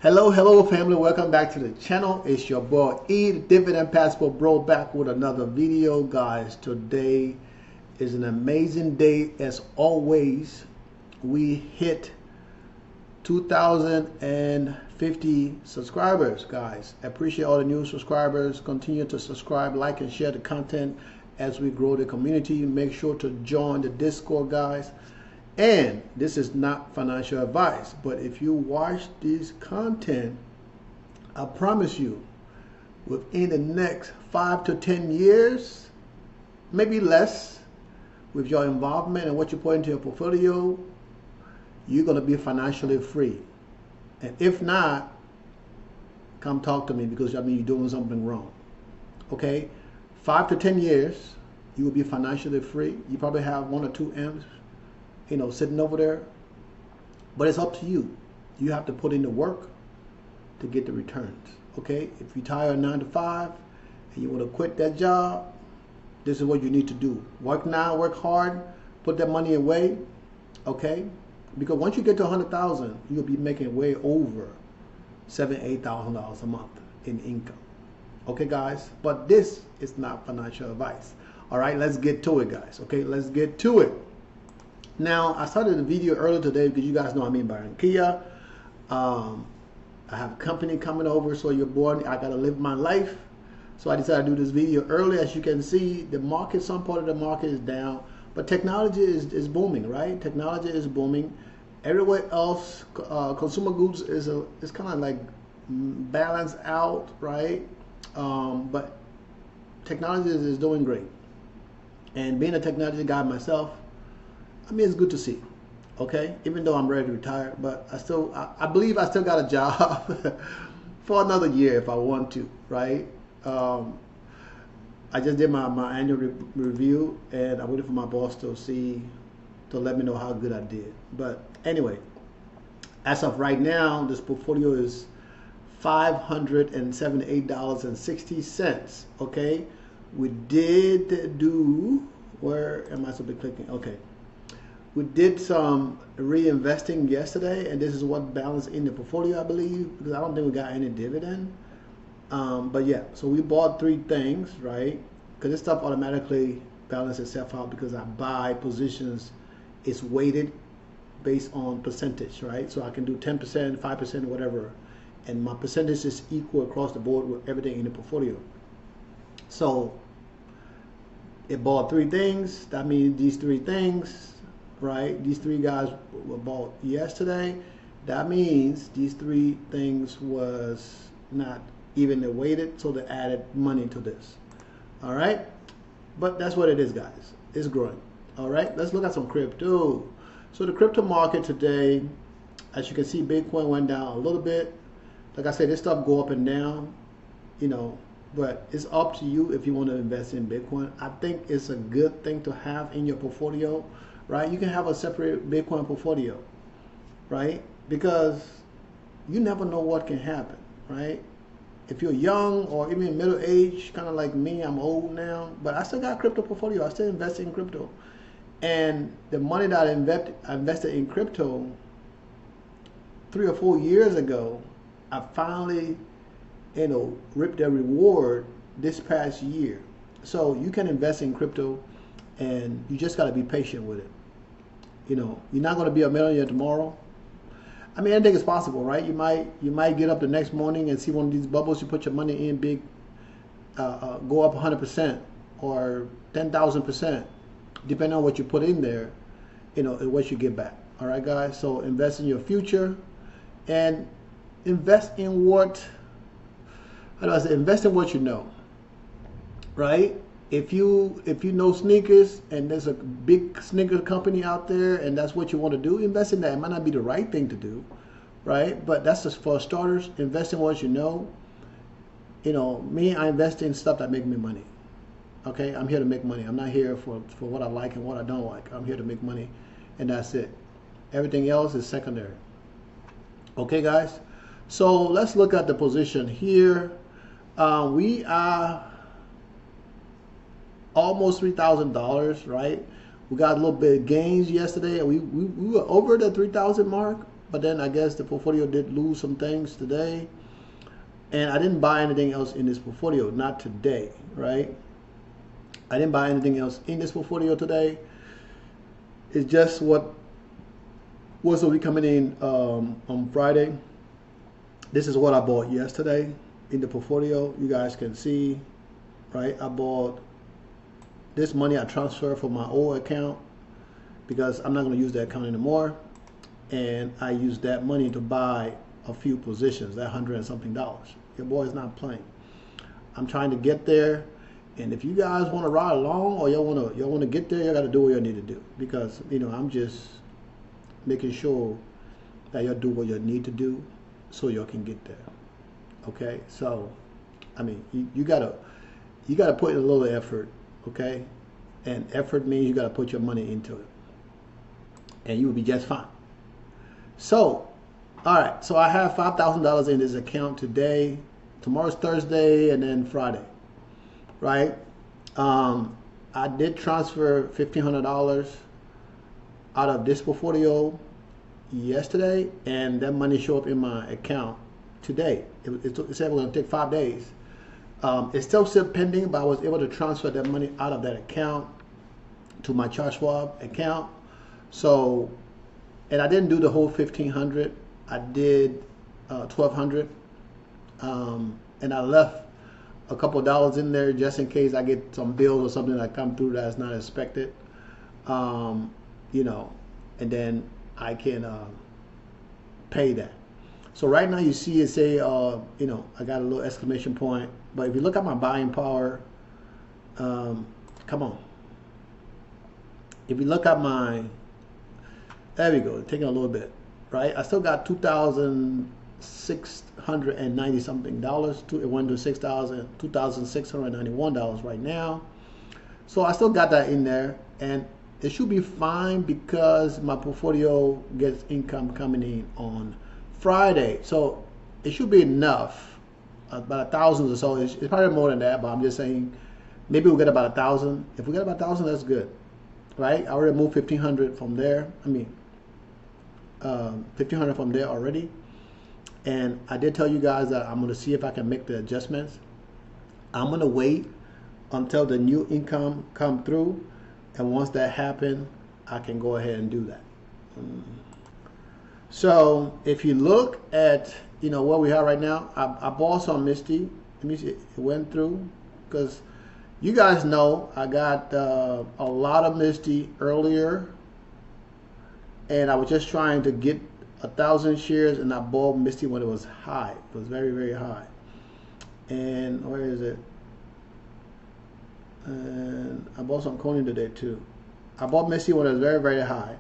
Hello family, welcome back to the channel. It's your boy E, the Dividend Passport Bro, back with another video. Guys, today is an amazing day. As always, we hit 2,050 subscribers. Guys, I appreciate all the new subscribers. Continue to subscribe, like, and share the content as we grow the community. Make sure to join the Discord, guys. And this is not financial advice, but if you watch this content, I promise you, within the next 5 to 10 years, maybe less, with your involvement and what you put into your portfolio, you're going to be financially free. And if not, come talk to me, because I mean you're doing something wrong. Okay? 5 to 10 years, you will be financially free. You probably have 1 or 2 M's, sitting over there, but it's up to you. You have to put in the work to get the returns. Okay, if you retire a 9 to 5 and you want to quit that job, this is what you need to do. Work now, work hard, put that money away. Okay, because once you get to 100,000, you'll be making way over $7,000–8,000 a month in income. Okay, guys, but this is not financial advice. All right, let's get to it, guys. Okay, let's get to it. Now, I started the video earlier today because you guys know I'm in Barranquilla. I have a company coming over, so you're born. I gotta live my life. So I decided to do this video early. As you can see, the market, some part of the market is down, but technology is booming, right? Technology is booming. Everywhere else, consumer goods is kind of like balanced out, right? But technology is doing great. And being a technology guy myself, I mean, it's good to see, okay? Even though I'm ready to retire, but I believe I still got a job for another year if I want to, right? I just did my annual review, and I'm waiting for my boss to let me know how good I did. But anyway, as of right now, this portfolio is $578.60, okay? We did do, where am I supposed to be clicking? Okay. We did some reinvesting yesterday, and this is what balanced in the portfolio, I believe, because I don't think we got any dividend. But yeah, so we bought 3 things, right? Because this stuff automatically balances itself out because I buy positions. It's weighted based on percentage, right? So I can do 10%, 5%, whatever, and my percentage is equal across the board with everything in the portfolio. So it bought 3 things. That means these 3 things, right? These 3 guys were bought yesterday. That means these 3 things was not evenly weighted, so they added money to this. All right, but that's what it is, guys. It's growing. All right, let's look at some crypto. So the crypto market today, as you can see, Bitcoin went down a little bit. Like I said, this stuff go up and down, but it's up to you if you want to invest in Bitcoin. I think it's a good thing to have in your portfolio, right? You can have a separate Bitcoin portfolio, right? Because you never know what can happen, right? If you're young or even middle age, kind of like me, I'm old now, but I still got a crypto portfolio. I still invest in crypto. And the money that I invested in crypto 3 or 4 years ago, I finally, reaped the reward this past year. So you can invest in crypto, and you just got to be patient with it. You're not going to be a millionaire tomorrow. I mean, anything is possible, right? You might get up the next morning and see one of these bubbles you put your money in big go up 100% or 10,000%, depending on what you put in there, and what you get back. All right, guys. So invest in your future, and invest in what invest in what you know, right? If you know sneakers and there's a big sneaker company out there and that's what you want to do, invest in that. It might not be the right thing to do, right? But that's just for starters. Invest in what you know. Me, I invest in stuff that make me money. Okay, I'm here to make money. I'm not here for what I like and what I don't like. I'm here to make money, and that's it. Everything else is secondary. Okay, guys. So let's look at the position here. We are almost $3,000, right? We got a little bit of gains yesterday, and we were over the 3,000 mark, but then I guess the portfolio did lose some things today. And I didn't buy anything else in this portfolio, not today, right? I didn't buy anything else in this portfolio today. It's just what was will be coming in on Friday. This is what I bought yesterday in the portfolio. You guys can see, right? I bought this money. I transferred from my old account because I'm not going to use that account anymore. And I used that money to buy a few positions, that $100 and something. Your boy is not playing. I'm trying to get there. And if you guys want to ride along or y'all want to get there, you got to do what you need to do, because I'm just making sure that y'all do what you need to do so y'all can get there. Okay, so I mean you gotta put in a little effort, okay, and effort means you gotta put your money into it, and you will be just fine. So, all right, so I have $5,000 in this account today. Tomorrow's Thursday, and then Friday. Right, I did transfer $1,500 out of this portfolio yesterday, and that money showed up in my account today. It said we're going to take 5 days. It's still pending, but I was able to transfer that money out of that account to my Charles Schwab account. So, and I didn't do the whole $1,500. I did $1,200, and I left a couple of dollars in there just in case I get some bills or something that come through that's not expected, and then I can pay that. So right now you see it say, I got a little exclamation point. But if you look at my buying power, come on. If you look at my, there we go, taking a little bit, right? I still got $2,690 something dollars. It went to $2,691 right now. So I still got that in there, and it should be fine because my portfolio gets income coming in on Friday. So it should be enough, about 1,000 or so. It's probably more than that, but I'm just saying maybe we'll get about 1,000. If we get about 1,000, that's good, right? I already moved 1,500 from there. I mean, 1,500 from there already. And I did tell you guys that I'm going to see if I can make the adjustments. I'm going to wait until the new income come through, and once that happens, I can go ahead and do that. So if you look at where we are right now, I bought some MSTY. Let me see, it went through, because you guys know I got a lot of MSTY earlier, and I was just trying to get 1,000 shares, and I bought MSTY when it was high. It was very, very high. And where is it? And I bought some Coney today too. I bought MSTY when it was very, very high,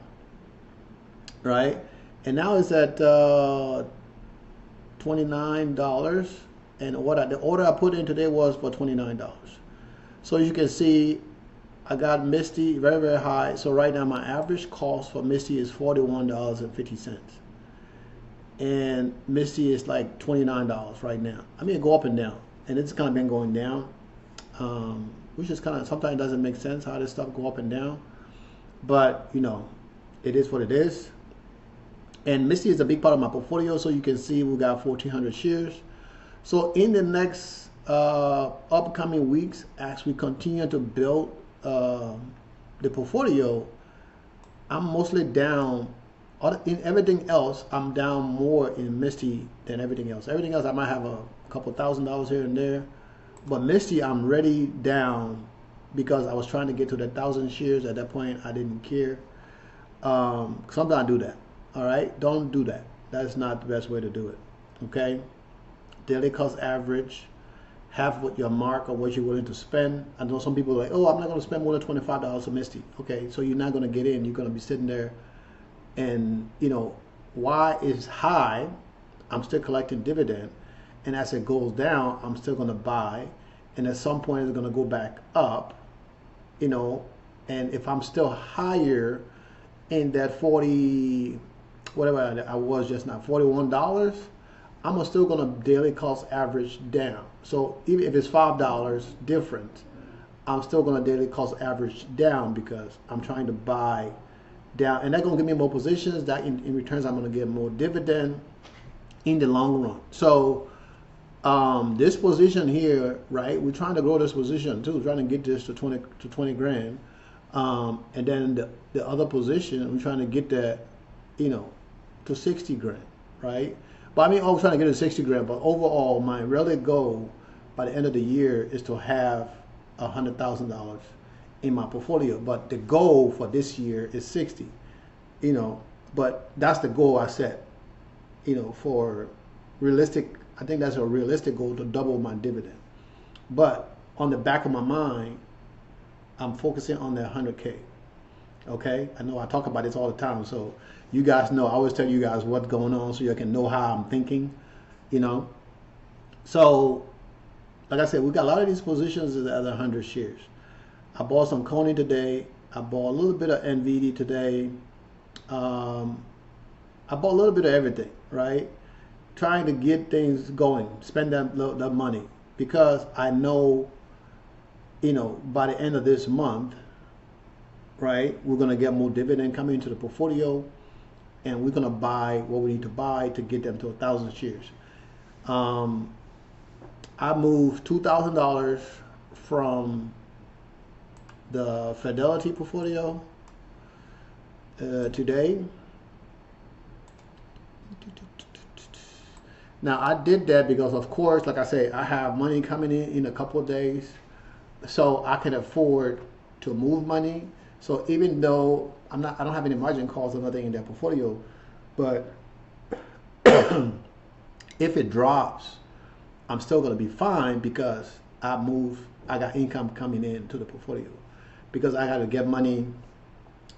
right? And now it's at $29. And the order I put in today was for $29. So you can see I got MSTY very, very high. So right now my average cost for MSTY is $41.50. And MSTY is like $29 right now. I mean, it go up and down, and it's kind of been going down, which is kind of, sometimes doesn't make sense how this stuff go up and down, but it is what it is. And MSTY is a big part of my portfolio, so you can see we got 1,400 shares. So in the next upcoming weeks, as we continue to build the portfolio, I'm mostly down. In everything else, I'm down more in MSTY than everything else. Everything else, I might have a couple $1,000 here and there, but MSTY, I'm already down because I was trying to get to the 1,000 shares. At that point, I didn't care. Sometimes I do that. All right, don't do that. That's not the best way to do it. Okay, daily cost average. Have what your mark or what you're willing to spend. I know some people are like, oh, I'm not going to spend more than $25 on MSTY. Okay, so you're not going to get in. You're going to be sitting there. And Y is high, I'm still collecting dividend, and as it goes down, I'm still going to buy, and at some point it's going to go back up, and if I'm still higher in that 40, whatever I was just now, $41, I'm still going to daily cost average down. So even if it's $5 different, I'm still going to daily cost average down because I'm trying to buy down, and that's gonna give me more positions. That in returns, I'm gonna get more dividend in the long run. So this position here, right? We're trying to grow this position too, trying to get this to 20 grand, and then the other position, we're trying to get that, to 60 grand, right? But I mean, I'm trying to get it to 60 grand. But overall, my really goal by the end of the year is to have $100,000 in my portfolio. But the goal for this year is 60. But that's the goal I set. For realistic. I think that's a realistic goal to double my dividend. But on the back of my mind, I'm focusing on that 100K. Okay? I know I talk about this all the time, so you guys know. I always tell you guys what's going on so you can know how I'm thinking, So, like I said, we got a lot of these positions at 100 shares. I bought some Coney today. I bought a little bit of NVD today. I bought a little bit of everything, right? Trying to get things going, spend that money, because I know, by the end of this month, right, we're going to get more dividend coming into the portfolio, and we're going to buy what we need to buy to get them to 1,000 shares. I moved $2,000 from the Fidelity portfolio today. Now I did that because, of course, like I say, I have money coming in a couple of days, so I can afford to move money. So even though I don't have any margin calls or nothing in that portfolio, but if it drops, I'm still going to be fine because I got income coming in to the portfolio, because I got to get money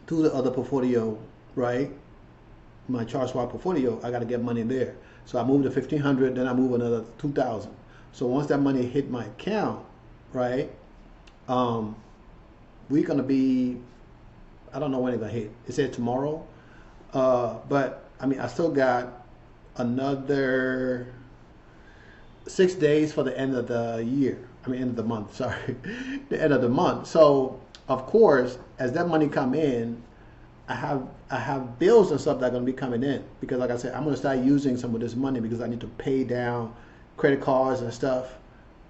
to the other portfolio, right? My charge swap portfolio, I got to get money there. So I moved to 1,500, then I move another 2,000. So once that money hit my account, right, we're gonna be, I don't know when it's gonna hit. It said tomorrow, but I mean, I still got another 6 days for the end of the year. I mean, end of the month. Sorry, the end of the month. So of course, as that money come in, I have bills and stuff that are going to be coming in, because like I said, I'm going to start using some of this money because I need to pay down credit cards and stuff.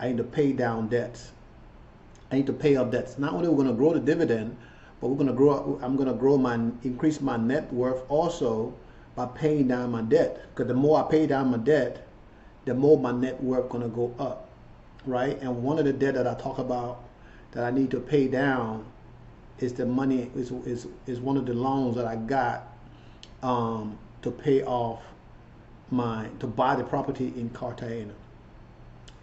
I need to pay down debts. I need to pay up debts. Not only we're going to grow the dividend, but I'm going to increase my net worth also by paying down my debt. Because the more I pay down my debt, the more my net worth going to go up, right? And one of the debt that I talk about that I need to pay down is the money is one of the loans that I got to pay off to buy the property in Cartagena.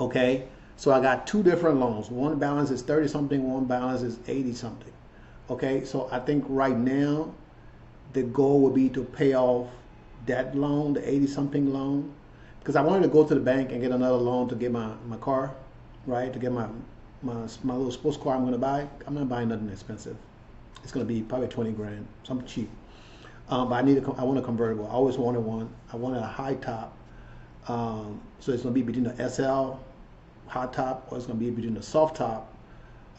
Okay, so I got two different loans. One balance is 30 something, one balance is 80 something. Okay, so I think right now the goal would be to pay off that loan, the 80 something loan, because I wanted to go to the bank and get another loan to get my car, right, to get my little sports car I'm going to buy. I'm not buying nothing expensive. It's going to be probably 20 grand, something cheap. But I want a convertible. I always wanted one. I wanted a high top. So it's going to be between the SL high top, or it's going to be between the soft top.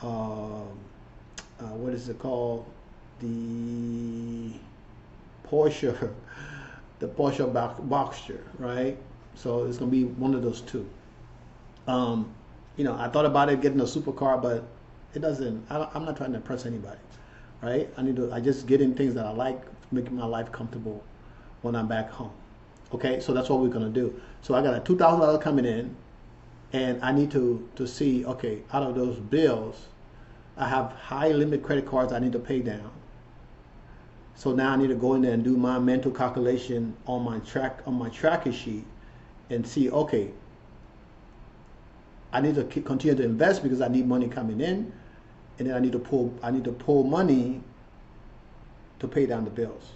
What is it called? The Porsche, the Porsche Boxster, right? So it's going to be one of those two. I thought about it getting a supercar, but it doesn't. I'm not trying to impress anybody, right? I just get in things that I like, making my life comfortable when I'm back home. Okay, so that's what we're gonna do. So I got a $2,000 coming in, and I need to see, okay, out of those bills, I have high limit credit cards I need to pay down. So now I need to go in there and do my mental calculation on my tracker sheet and see, okay, I need to continue to invest because I need money coming in, and then I need to pull money to pay down the bills.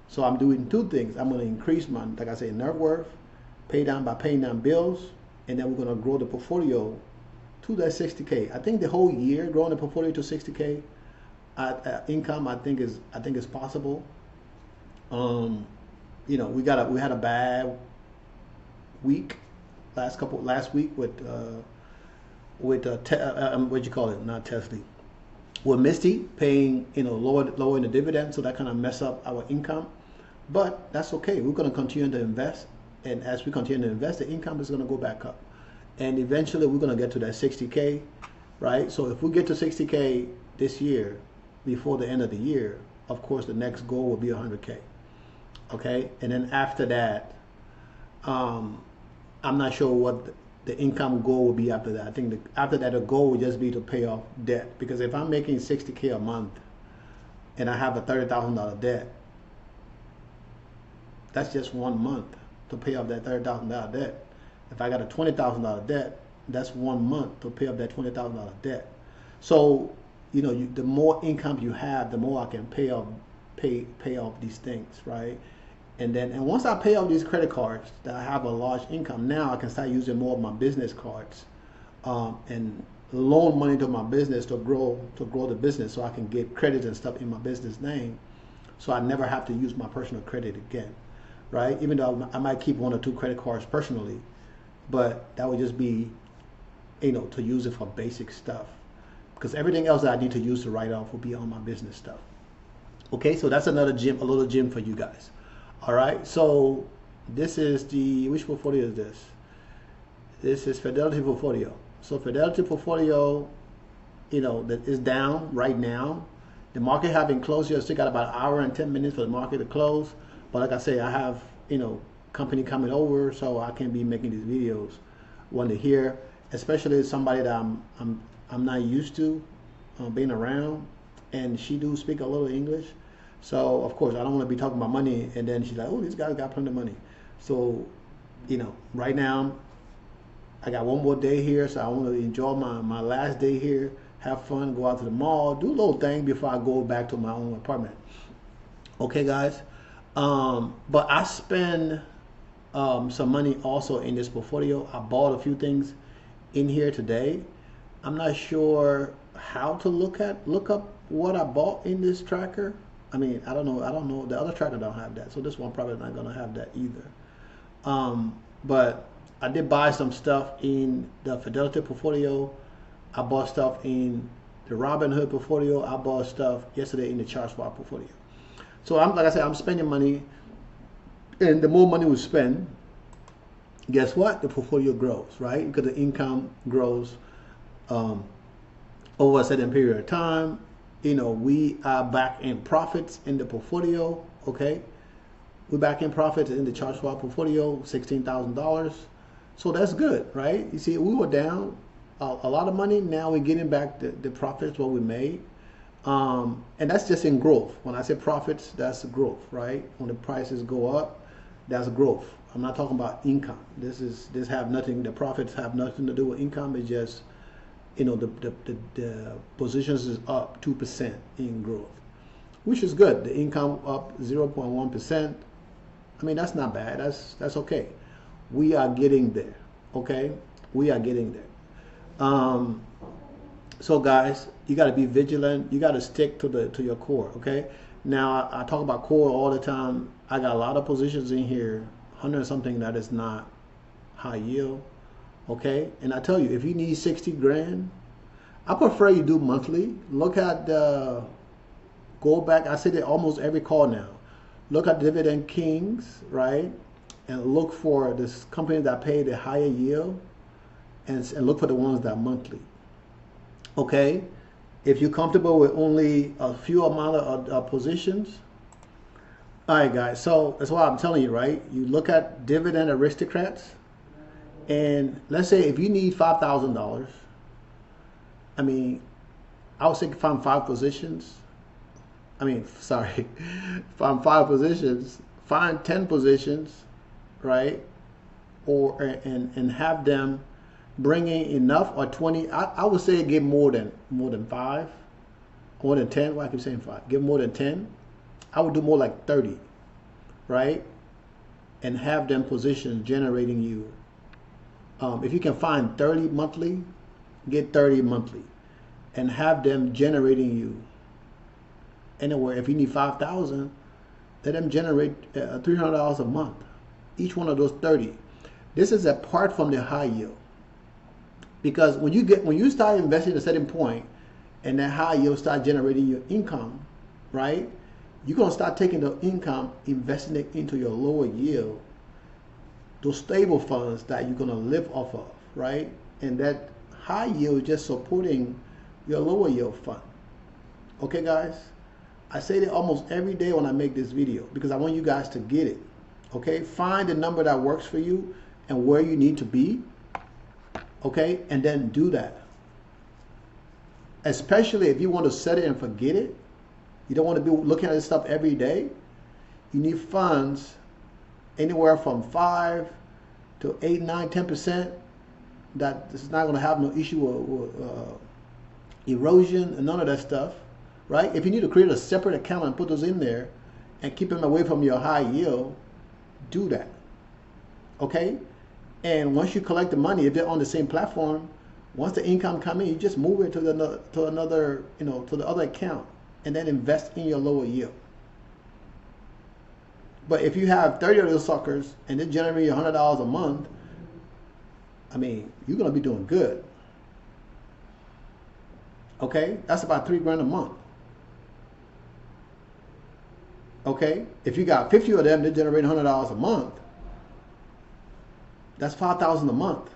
So I'm doing two things. I'm going to increase my, like I say, net worth, pay down by paying down bills, and then we're going to grow the portfolio to that 60K. I think the whole year growing the portfolio to 60K income, I think is possible. We had a bad week last week with what you call it, not Tesla, with Misty paying, lowering the dividend, so that kind of mess up our income. But that's okay. We're going to continue to invest, and as we continue to invest, the income is going to go back up, and eventually we're going to get to that 60K, right? So if we get to 60K this year, before the end of the year, of course the next goal will be 100K. Okay, and then after that, I'm not sure what the income goal will be after that. I think after that, the goal will just be to pay off debt. Because if I'm making 60K a month and I have a $30,000 debt, that's just 1 month to pay off that $30,000 debt. If I got a $20,000 debt, that's 1 month to pay off that $20,000 debt. So, the more income you have, the more I can pay off these things, right? And once I pay off these credit cards that I have a large income, now I can start using more of my business cards and loan money to my business to grow the business, so I can get credit and stuff in my business name, so I never have to use my personal credit again, right? Even though I might keep 1 or 2 credit cards personally, but that would just be, to use it for basic stuff, because everything else that I need to use to write off will be on my business stuff. Okay, so that's another gym, a little gym for you guys. All right, so this is which portfolio is this? This is Fidelity portfolio. So Fidelity portfolio, that is down right now. The market having closed here, still got about 1 hour and 10 minutes for the market to close. But like I say, I have, company coming over, so I can be making these videos when they're here, especially somebody that I'm not used to being around, and she do speak a little English. So of course I don't want to be talking about money and then she's like, oh, this guy's got plenty of money. So, right now I got 1 more day here, so I want to enjoy my last day here, have fun, go out to the mall, do a little thing before I go back to my own apartment. Okay, guys. But I spend some money also in this portfolio. I bought a few things in here today. I'm not sure how to look up what I bought in this tracker. I mean, I don't know. The other tracker don't have that, so this one probably not gonna have that either. But I did buy some stuff in the Fidelity portfolio. I bought stuff in the Robinhood portfolio. I bought stuff yesterday in the Charles Schwab portfolio. So like I said, I'm spending money, and the more money we spend, guess what? The portfolio grows, right? Because the income grows over a certain period of time. We are back in profits in the portfolio. Okay, we're back in profits in the Charles Schwab portfolio, $16,000. So that's good, right? You see, we were down a lot of money. Now we're getting back the profits what we made, and that's just in growth. When I say profits, that's growth, right? When the prices go up, that's growth. I'm not talking about income. This have nothing. The profits have nothing to do with income. It's just, the positions is up 2% in growth, which is good. The income up 0.1%. I mean, that's not bad. That's okay. We are getting there. Okay, we are getting there. So guys, you got to be vigilant. You got to stick to your core. Okay. Now I talk about core all the time. I got a lot of positions in here, 100 something that is not high yield. Okay, and I tell you, if you need 60 grand, I prefer you do monthly. Look at go back. I say that almost every call now. Look at Dividend Kings, right? And look for this company that pay the higher yield, and look for the ones that are monthly. Okay, if you're comfortable with only a few amount of positions. All right, guys. So that's why I'm telling you, right? You look at Dividend Aristocrats. And let's say if you need $5,000, I mean, I would say find 5 positions. I mean, sorry, find 5 positions, find 10 positions, right? And have them bring in enough, or 20. I would say give more than 5, more than 10. Why I keep saying 5? Give more than 10. I would do more like 30, right? And have them positions generating you. If you can find 30 monthly, get 30 monthly, and have them generating you anywhere. If you need 5,000, let them generate $300 a month, each one of those 30. This is apart from the high yield, because when you start investing at a certain point, and that high yield start generating your income, right? You're gonna start taking the income, investing it into your lower yield, those stable funds that you're gonna live off of, right? And that high yield just supporting your lower yield fund. Okay, guys? I say that almost every day when I make this video because I want you guys to get it. Okay? Find the number that works for you and where you need to be. Okay? And then do that. Especially if you want to set it and forget it. You don't want to be looking at this stuff every day. You need funds anywhere from 5 to 8, 9, 10% that is not going to have no issue with erosion and none of that stuff, right? If you need to create a separate account and put those in there and keep them away from your high yield, do that, okay? And once you collect the money, if they're on the same platform, once the income comes in, you just move it to another, to the other account and then invest in your lower yield. But if you have 30 of those suckers and they generate $100 a month, I mean, you're going to be doing good. Okay? That's about $3 grand a month. Okay? If you got 50 of them, they generate $100 a month. That's $5,000 a month.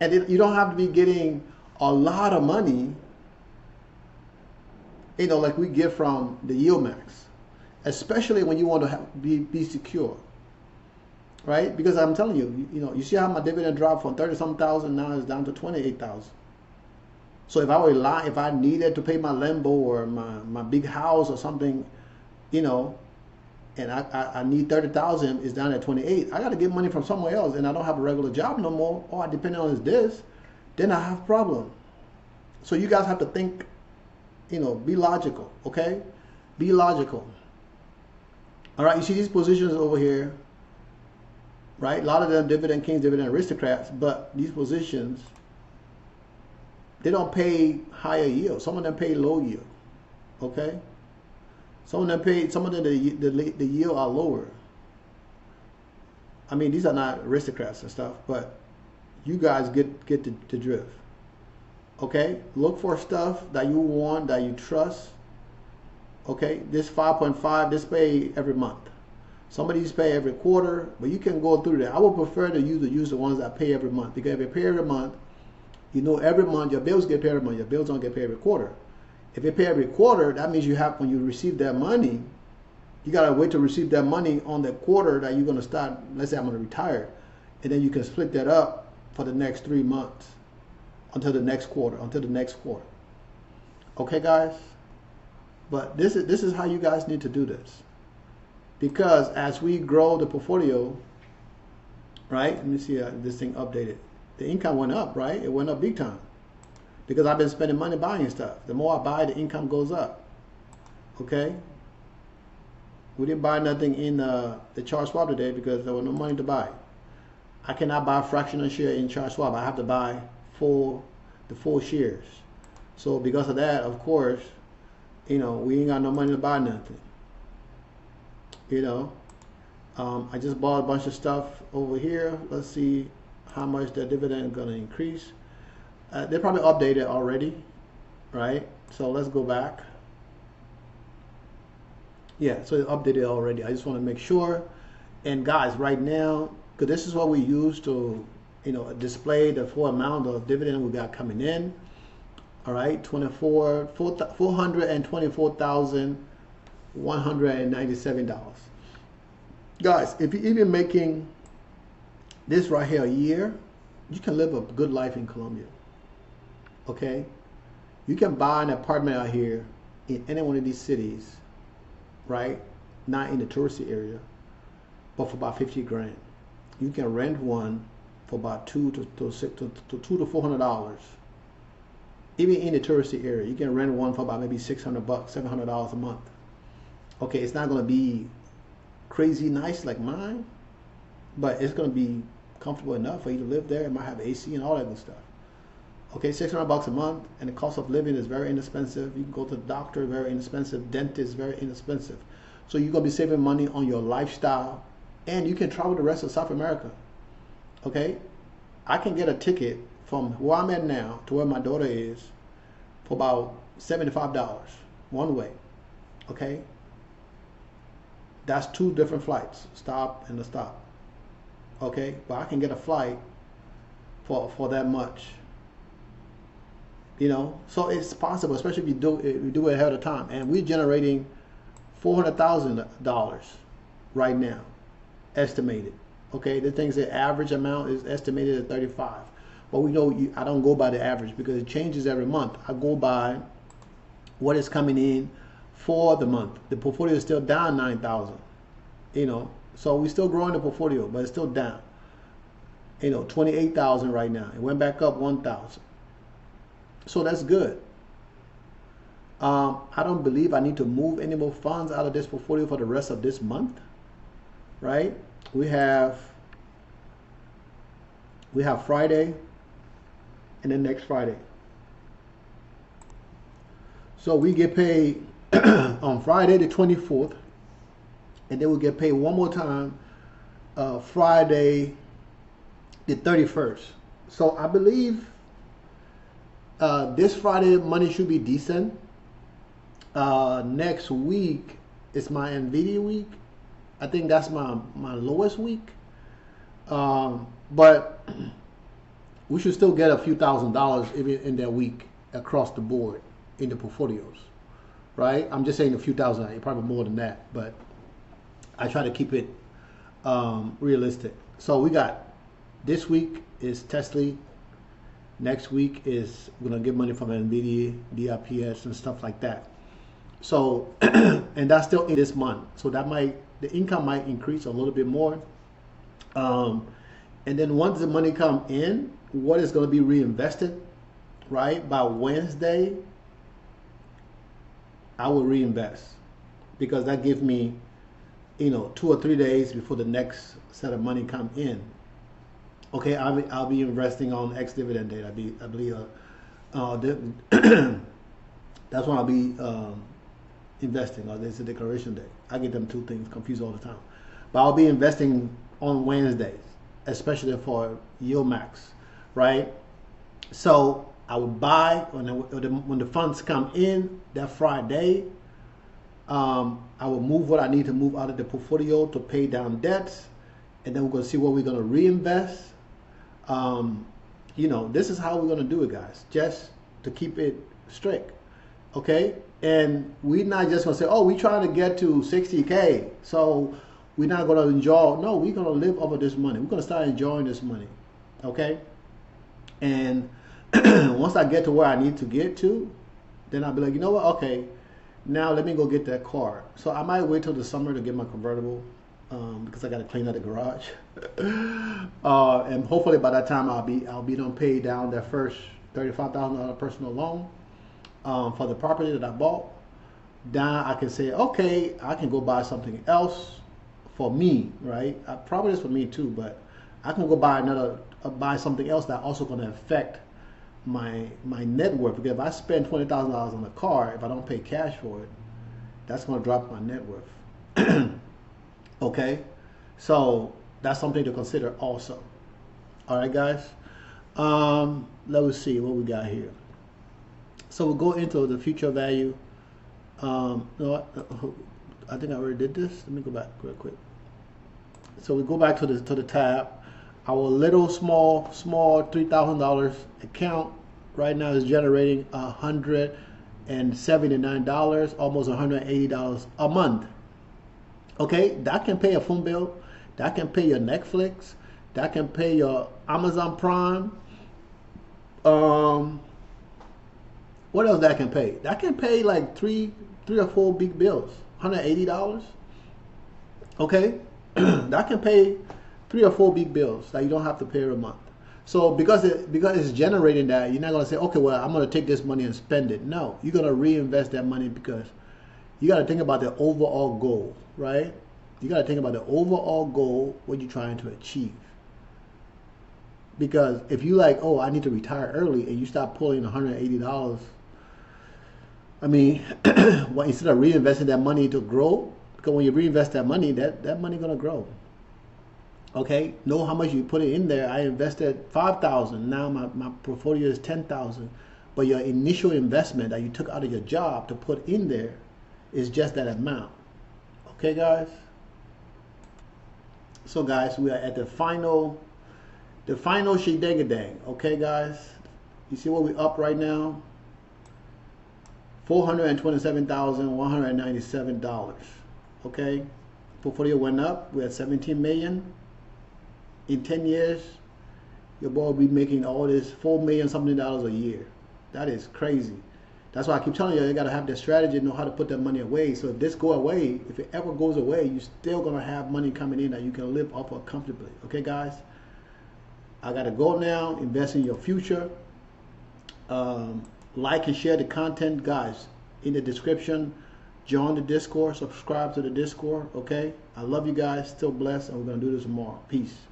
And you don't have to be getting a lot of money, like we get from the YieldMax. Especially when you want to be secure. Right? Because I'm telling you, you see how my dividend dropped from 30-some thousand, now it's down to 28,000. So if I needed to pay my Lambo or my big house or something, and I need 30,000, it's down at 28. I got to get money from somewhere else, and I don't have a regular job no more. Or I depend on this, then I have a problem. So you guys have to think, be logical, okay? Be logical. All right, you see these positions over here. Right? A lot of them dividend kings, dividend aristocrats, but these positions, they don't pay higher yield. Some of them pay low yield. Okay? Some of them the yield are lower. I mean, these are not aristocrats and stuff, but you guys get the drift. Okay? Look for stuff that you want, that you trust. Okay? This 5.5, this pay every month. Some of these pay every quarter, but you can go through that. I would prefer to use the ones that pay every month, because if you pay every month, every month your bills get paid every month. Your bills don't get paid every quarter. If you pay every quarter, that means when you receive that money, you gotta wait to receive that money on the quarter that you're gonna start. Let's say I'm gonna retire, and then you can split that up for the next 3 months until the next quarter. Okay, guys. But this is how you guys need to do this. Because as we grow the portfolio, right? Let me see this thing updated. The income went up, right? It went up big time. Because I've been spending money buying stuff. The more I buy, the income goes up. Okay? We didn't buy nothing in the Charles Schwab today because there was no money to buy. I cannot buy a fractional share in Charles Schwab. I have to buy the full shares. So because of that, of course, we ain't got no money to buy nothing. I just bought a bunch of stuff over here. Let's see how much the dividend is going to increase. They probably updated already, right? So let's go back. Yeah, so it's updated already. I just want to make sure. And guys, right now, because this is what we use to, display the full amount of dividend we got coming in. All right, $424,197. Guys, if you're even making this right here a year, you can live a good life in Colombia. Okay? You can buy an apartment out here in any one of these cities, right? Not in the touristy area, but for about 50 grand. You can rent one for about $200 to $400. Even in the touristy area, you can rent one for about maybe $600, $700 a month. Okay, it's not going to be crazy nice like mine, but it's going to be comfortable enough for you to live there. It might have AC and all that good stuff. Okay, $600 a month, and the cost of living is very inexpensive. You can go to the doctor, very inexpensive. Dentist, very inexpensive. So you're going to be saving money on your lifestyle, and you can travel the rest of South America. Okay, I can get a ticket from where I'm at now to where my daughter is for about $75 one way. Okay, that's two different flights, stop and a stop. Okay, but I can get a flight for that much. You know, so it's possible, especially if you do it ahead of time. And we're generating $400,000 right now, estimated. Okay, the thing's the average amount is estimated at 35. But we know I don't go by the average because it changes every month. I go by what is coming in for the month. The portfolio is still down 9,000. You know, so we're still growing the portfolio, but it's still down. You know, 28,000 right now. It went back up 1,000. So that's good. I don't believe I need to move any more funds out of this portfolio for the rest of this month, right? We have Friday and then next Friday. So we get paid on Friday the 24th, and then we'll get paid one more time Friday the 31st. So I believe this Friday money should be decent. Next week is my NVIDIA week. I think that's my lowest week. But we should still get a few $1,000s even in that week across the board in the portfolios, right? I'm just saying a few thousand, probably more than that, but I try to keep it realistic. So we got this week is Tesla. Next week is we're gonna get money from NVIDIA, DIPS, and stuff like that. So, and that's still in this month. So that the income might increase a little bit more. And then once the money come in, what is going to be reinvested, right? By Wednesday, I will reinvest because that gives me, 2 or 3 days before the next set of money come in. Okay, I'll be investing on ex-dividend date. I believe that's when I'll be investing, or there's a declaration date. I get them two things confused all the time. But I'll be investing on Wednesdays, especially for YieldMax, right? So I would buy when the funds come in that Friday. I will move what I need to move out of the portfolio to pay down debts, and then we're going to see what we're going to reinvest. This is how we're going to do it, guys, just to keep it strict, okay? And we're not just going to say, oh, we're trying to get to 60K, so we're not going to enjoy. No, we're going to live off of this money. We're going to start enjoying this money, okay? And once I get to where I need to get to, then I'll be like, you know what, okay, now let me go get that car. So I might wait till the summer to get my convertible because I got to clean out the garage. And hopefully by that time I'll be done pay down that first $35,000 personal loan for the property that I bought. Then I can say, okay, I can go buy something else for me, right? Probably is for me too, but I can go buy something else that's also going to affect my net worth. Because if I spend $20,000 on a car, if I don't pay cash for it, that's going to drop my net worth. Okay, so that's something to consider also. All right, guys. Let's see what we got here. So we'll go into the future value. No, I think I already did this. Let me go back real quick. So we go back to the tab. Our little small $3,000 account right now is generating $179, almost $180 a month. Okay, that can pay a phone bill, that can pay your Netflix, that can pay your Amazon Prime. What else that can pay? That can pay like three or four big bills, $180. Okay, that can pay 3 or 4 big bills that you don't have to pay every month. So because it's generating that, you're not going to say, okay, well, I'm going to take this money and spend it. No, you're going to reinvest that money because you got to think about the overall goal, right? You got to think about the overall goal, what you're trying to achieve. Because if you like, oh, I need to retire early, and you start pulling $180, I mean, well, instead of reinvesting that money to grow, because when you reinvest that money, that money going to grow. Okay, know how much you put it in there. I invested $5,000. Now my portfolio is $10,000. but your initial investment that you took out of your job to put in there is just that amount. Okay, guys? So guys, we are at the final shedang. Okay, guys? You see what we're up right now? $427,197. Okay? Portfolio went up. We're at 17 million. In 10 years, your boy will be making all this $4 million something a year. That is crazy. That's why I keep telling you, you gotta have the strategy to know how to put that money away. So if this go away, if it ever goes away, you're still gonna have money coming in that you can live off of comfortably. Okay, guys? I gotta go now. Invest in your future. Like and share the content, guys. In the description, join the Discord, subscribe to the Discord. Okay? I love you guys. Still blessed, and we're gonna do this tomorrow. Peace.